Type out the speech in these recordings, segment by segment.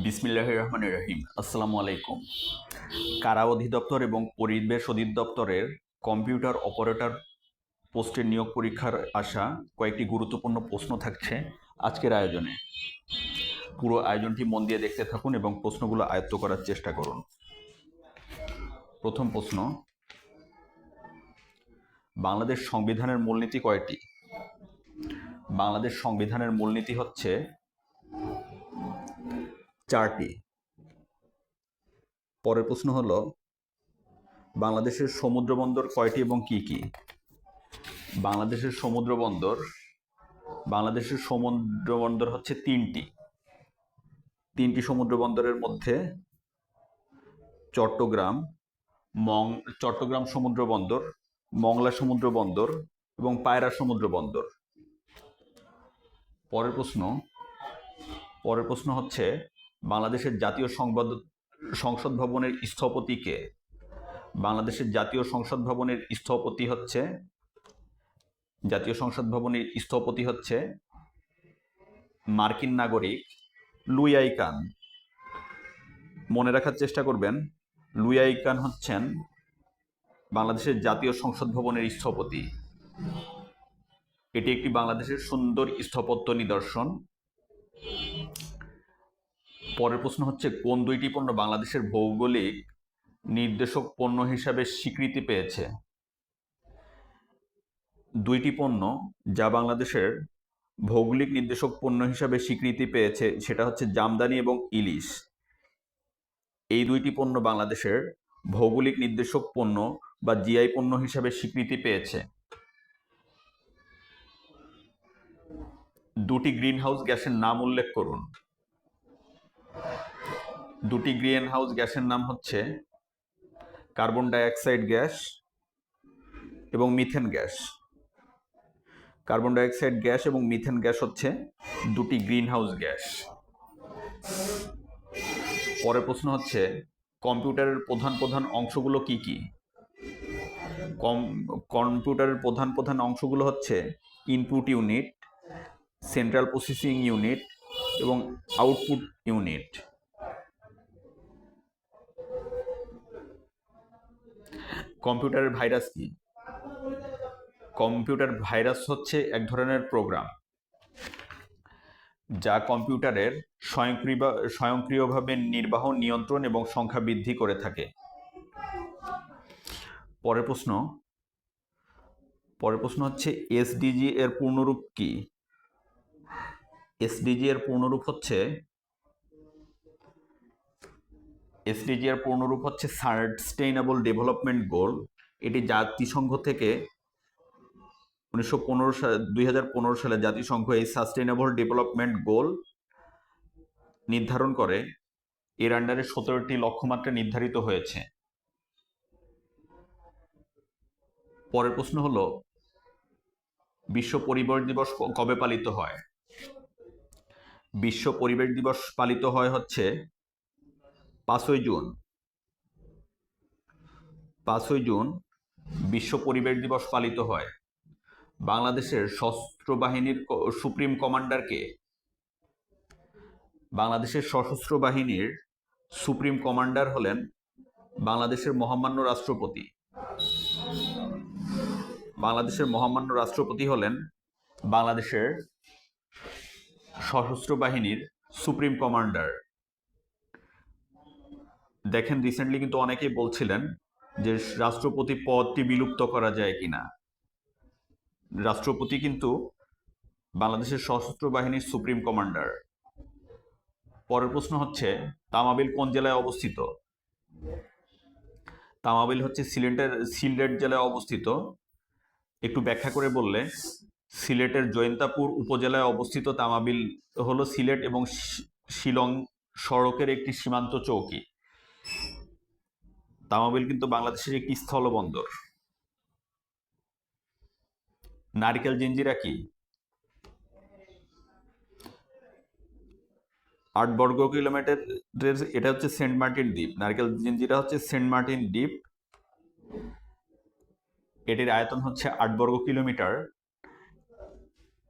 বিসমিল্লাহির রহমানির রহিম। আসসালামু আলাইকুম। কারা অধিদপ্তর এবং পরিবেশ অধিদপ্তরের কম্পিউটার অপারেটর পোস্টের নিয়োগ পরীক্ষার আসা কয়েকটি গুরুত্বপূর্ণ প্রশ্ন থাকছে আজকের আয়োজনে। পুরো আয়োজনটি মন দিয়ে দেখতে থাকুন এবং প্রশ্নগুলো আয়ত্ত করার চেষ্টা করুন। প্রথম প্রশ্ন, বাংলাদেশ সংবিধানের মূলনীতি কয়টি? বাংলাদেশ সংবিধানের মূলনীতি হচ্ছে 4টি। পরের প্রশ্ন হলো, বাংলাদেশের সমুদ্র বন্দর কয়টি এবং কি কি? বাংলাদেশের সমুদ্র বন্দর হচ্ছে 3টি। 3টি সমুদ্র বন্দরের মধ্যে চট্টগ্রাম সমুদ্র বন্দর, মংলা সমুদ্র বন্দর এবং পায়রা সমুদ্র বন্দর। পরের প্রশ্ন হচ্ছে, বাংলাদেশের জাতীয় সংসদ ভবনের স্থপতি কে? বাংলাদেশের জাতীয় সংসদ ভবনের স্থপতি হচ্ছে মার্কিন নাগরিক লুই আই কান। মনে রাখার চেষ্টা করবেন, লুই আই কান হচ্ছেন বাংলাদেশের জাতীয় সংসদ ভবনের স্থপতি। এটি একটি বাংলাদেশের সুন্দর স্থাপত্য নিদর্শন। পরের প্রশ্ন হচ্ছে, কোন 2টি পণ্য বাংলাদেশের ভৌগোলিক নির্দেশক পণ্য হিসাবে স্বীকৃতি পেয়েছে? 2টি পণ্য যা বাংলাদেশের ভৌগোলিক নির্দেশক পণ্য হিসাবে স্বীকৃতি পেয়েছে সেটা হচ্ছে জামদানি এবং ইলিশ। এই 2টি পণ্য বাংলাদেশের ভৌগোলিক নির্দেশক পণ্য বা জিআই পণ্য হিসাবে স্বীকৃতি পেয়েছে। 2টি গ্রিনহাউস গ্যাসের নাম উল্লেখ করুন। 2টি গ্রিনহাউস গ্যাসের নাম হচ্ছে কার্বন ডাইঅক্সাইড গ্যাস এবং methane gas. Carbon dioxide gas এবং মিথেন গ্যাস হচ্ছে 2টি গ্রিনহাউস গ্যাস। পরের প্রশ্ন হচ্ছে, কম্পিউটারের প্রধান অংশগুলো কি কি? কম্পিউটারের প্রধান অংশগুলো হচ্ছে input unit, central processing unit এবং আউটপুট ইউনিট। কম্পিউটারের ভাইরাস কি? কম্পিউটার ভাইরাস হচ্ছে এক ধরনের প্রোগ্রাম যা কম্পিউটারের স্বয়ংক্রিয়ভাবে নির্বাহ, নিয়ন্ত্রণ এবং সংখ্যা বৃদ্ধি করে থাকে। পরের প্রশ্ন হচ্ছে, এসডিজি এর পূর্ণরূপ কি? এসডিজি এর পূর্ণরূপ হচ্ছে সাস্টেইনেবল ডেভেলপমেন্ট গোল। এটি জাতিসংঘ থেকে 2015 সালে জাতিসংঘ এই সাস্টেইনেবল ডেভেলপমেন্ট গোল নির্ধারণ করে। এর আন্ডারে 17টি লক্ষ্যমাত্রা নির্ধারিত হয়েছে। পরের প্রশ্ন হলো, বিশ্ব পরিবেশ দিবস কবে পালিত হয়? বিশ্ব পরিবেশ দিবস পালিত হয় হচ্ছে 5ই জুন। 5ই জুন বিশ্ব পরিবেশ দিবস পালিত হয়। বাংলাদেশের সশস্ত্র বাহিনীর সুপ্রিম কমান্ডার কে? বাংলাদেশের সশস্ত্র বাহিনীর সুপ্রিম কমান্ডার হলেন বাংলাদেশের মহামান্য রাষ্ট্রপতি। বাংলাদেশের মহামান্য রাষ্ট্রপতি হলেন বাংলাদেশের সশস্ত্র বাহিনীর সুপ্রিম কমান্ডার। দেখেন, রিসেন্টলি কিন্তু অনেকেই বলছিলেন যে রাষ্ট্রপতি পদটি বিলুপ্ত করা যায় কিনা। রাষ্ট্রপতি কিন্তু বাংলাদেশের সশস্ত্র বাহিনীর সুপ্রিম কমান্ডার। পরের প্রশ্ন হচ্ছে, তামাবিল কোন জেলায় অবস্থিত? তামাবিল হচ্ছে সিলেট জেলায় অবস্থিত। একটু ব্যাখ্যা করে বললে, সিলেটের জৈন্তাপুর উপজেলায় অবস্থিত তামাবিল হলো সিলেট এবং শিলং সড়কের একটি সীমান্ত চৌকি। তামাবিল কিন্তু বাংলাদেশের একটি স্থলবন্দর। নারকেল জিঞ্জিরা কি? 8 বর্গ কিলোমিটার। এটা হচ্ছে সেন্ট মার্টিন দ্বীপ। নারকেল জিঞ্জিরা হচ্ছে সেন্ট মার্টিন দ্বীপ। এটির আয়তন হচ্ছে 8 বর্গ কিলোমিটার,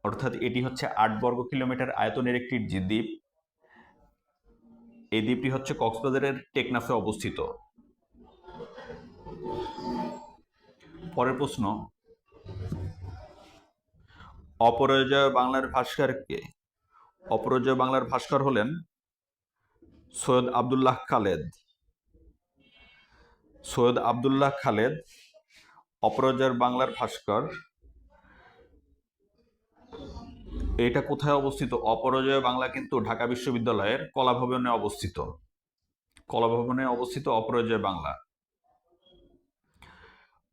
অর্থাৎ এটি হচ্ছে 8 বর্গ কিলোমিটার আয়তনের একটি দ্বীপ। এই দ্বীপটি হচ্ছে কক্সবাজারের টেকনাফে অবস্থিত। পরের প্রশ্ন, অপরাজেয় বাংলার ভাস্কর কে? অপরাজেয় বাংলার ভাস্কর হলেন সৈয়দ আবদুল্লাহ খালেদ। সৈয়দ আবদুল্লাহ খালেদ অপরাজেয় বাংলার ভাস্কর। এটা কোথায় অবস্থিত? অপরাজেয় বাংলা কিন্তু ঢাকা বিশ্ববিদ্যালয়ের কলা ভবনে অবস্থিত। কলা ভবনে অবস্থিত অপরাজেয় বাংলা।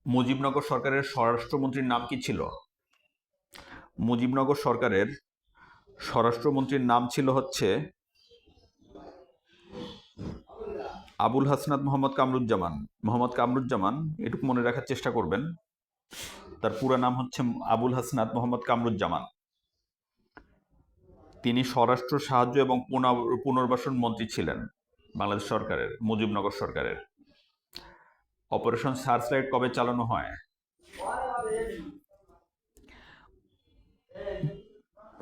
মুজিবনগর সরকারের স্বরাষ্ট্রমন্ত্রীর নাম কি ছিল? মুজিবনগর সরকারের স্বরাষ্ট্রমন্ত্রীর নাম ছিল হচ্ছে আবুল হাসনাত মোহাম্মদ কামরুজ্জামান। মোহাম্মদ কামরুজ্জামান, এটুকু মনে রাখার চেষ্টা করবেন, তার পুরো নাম হচ্ছে আবুল হাসনাত মোহাম্মদ কামরুজ্জামান। তিনি স্বরাষ্ট্র সাহায্য এবং পুনর্বাসন মন্ত্রী ছিলেন বাংলাদেশ সরকারের, মুজিবনগর সরকারের। অপারেশন সার্চলাইট কবে চালানো হয়?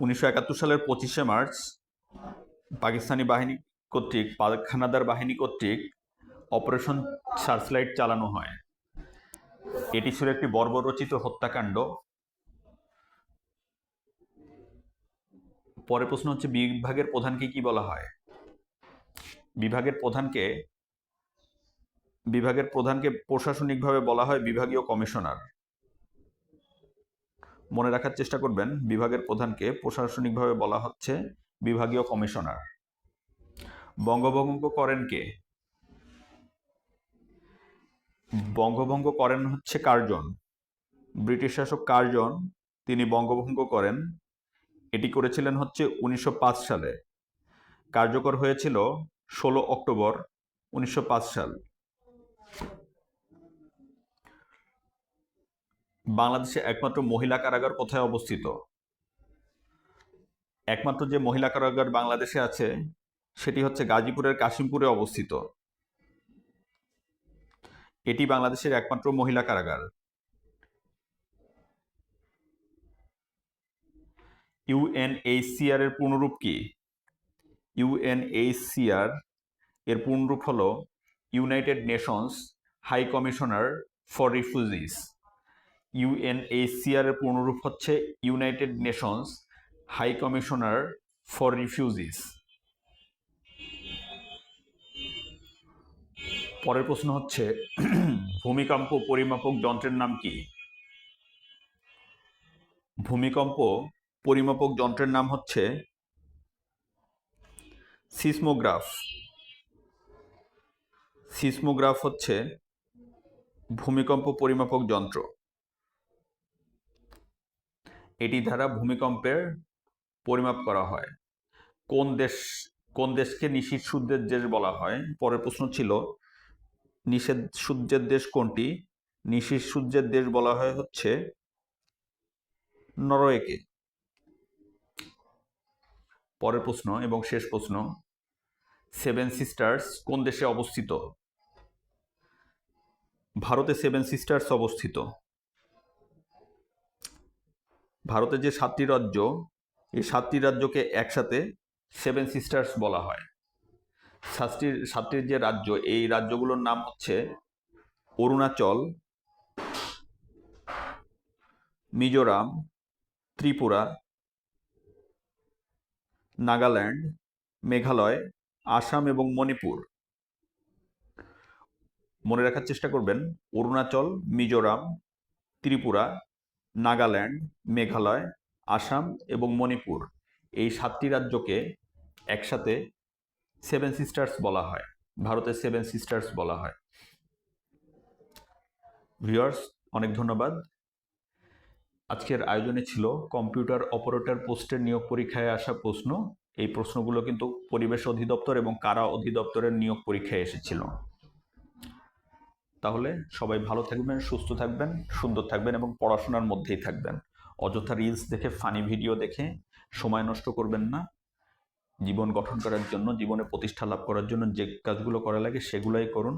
1971 সালের 25শে মার্চ পাকিস্তানি বাহিনী কর্তৃক, পাক হানাদার বাহিনী কর্তৃক অপারেশন সার্চলাইট চালানো হয়। এটি ছিল একটি বর্বরচিত হত্যাকাণ্ড। পরের প্রশ্ন হচ্ছে, বিভাগের প্রধানকে কি বলা হয়? বিভাগের প্রধানকে প্রশাসনিকভাবে বলা হয় বিভাগীয় কমিশনার। মনে রাখার চেষ্টা করবেন, বিভাগের প্রধানকে প্রশাসনিকভাবে বলা হচ্ছে বিভাগীয় কমিশনার। বঙ্গভঙ্গ করেন কে? বঙ্গভঙ্গ করেন হচ্ছে কার্জন। ব্রিটিশ শাসক কার্জন তিনি বঙ্গভঙ্গ করেন। এটি করেছিলেন হচ্ছে 1905 সালে। কার্যকর হয়েছিল 16 অক্টোবর 1905 সাল। বাংলাদেশে একমাত্র মহিলা কারাগার কোথায় অবস্থিত? একমাত্র যে মহিলা কারাগার বাংলাদেশে আছে সেটি হচ্ছে গাজীপুরের কাশিমপুরে অবস্থিত। এটি বাংলাদেশের একমাত্র মহিলা কারাগার। ইউএনএইচসিআর এর পূর্ণরূপ কি? ইউএনএইচসিআর এর পূর্ণরূপ হল United Nations High Commissioner for Refugees. UNHCR এর পূর্ণরূপ হচ্ছে United Nations High Commissioner for Refugees. পরের প্রশ্ন হচ্ছে, ভূমিকম্প পরিমাপক যন্ত্রের নাম কি? ভূমিকম্প পরিমাপক যন্ত্রের নাম হচ্ছে সিসমোগ্রাফ। সিসমোগ্রাফ হচ্ছে ভূমিকম্প পরিমাপক যন্ত্র। এটি দ্বারা ভূমিকম্পের পরিমাপ করা হয়। কোন দেশকে নিষিদ্ধ সূর্যের দেশ বলা হয়? পরের প্রশ্ন ছিল, নিষেধ সূর্যের দেশ কোনটি? নিষিদ্ধ সূর্যের দেশ বলা হয় হচ্ছে নরওয়েকে। পরের প্রশ্ন এবং শেষ প্রশ্ন, সেভেন সিস্টার্স কোন দেশে অবস্থিত? ভারতে সেভেন সিস্টার্স অবস্থিত। ভারতের যে 7টি রাজ্য, এই 7টি রাজ্যকে একসাথে সেভেন সিস্টার্স বলা হয়। 7টির যে রাজ্য, এই রাজ্যগুলোর নাম হচ্ছে অরুণাচল, মিজোরাম, ত্রিপুরা, নাগাল্যান্ড, মেঘালয়, আসাম এবং মণিপুর। মনে রাখার চেষ্টা করবেন, অরুণাচল, মিজোরাম, ত্রিপুরা, নাগাল্যান্ড, মেঘালয়, আসাম এবং মণিপুর, এই 7টি রাজ্যকে একসাথে সেভেন সিস্টার্স বলা হয়, ভারতের সেভেন সিস্টার্স বলা হয়। ভিউয়ার্স, অনেক ধন্যবাদ। আজকের আয়োজনে ছিল কম্পিউটার অপারেটর পোস্টের নিয়োগ পরীক্ষায় আসা প্রশ্ন। এই প্রশ্নগুলো কিন্তু পরিবেশ অধিদপ্তর এবং কারা অধিদপ্তরের নিয়োগ পরীক্ষায় এসেছিল। তাহলে সবাই ভালো থাকবেন, সুস্থ থাকবেন, সুন্দর থাকবেন এবং পড়াশোনার মধ্যেই থাকবেন। অযথা রিলস দেখে, ফানি ভিডিও দেখে সময় নষ্ট করবেন না। জীবন গঠন করার জন্য, জীবনে প্রতিষ্ঠা লাভ করার জন্য যে কাজগুলো করা লাগে সেগুলোই করুন।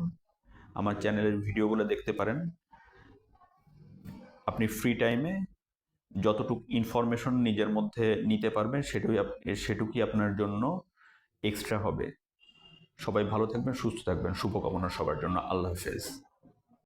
আমার চ্যানেলের ভিডিওগুলো দেখতে পারেন। আপনি ফ্রি টাইমে যতটুকু ইনফরমেশন নিজের মধ্যে নিতে পারবেন সেটুকুই আপনার জন্য এক্সট্রা হবে। সবাই ভালো থাকবেন, সুস্থ থাকবেন। শুভকামনা সবার জন্য। আল্লাহ হাফেজ।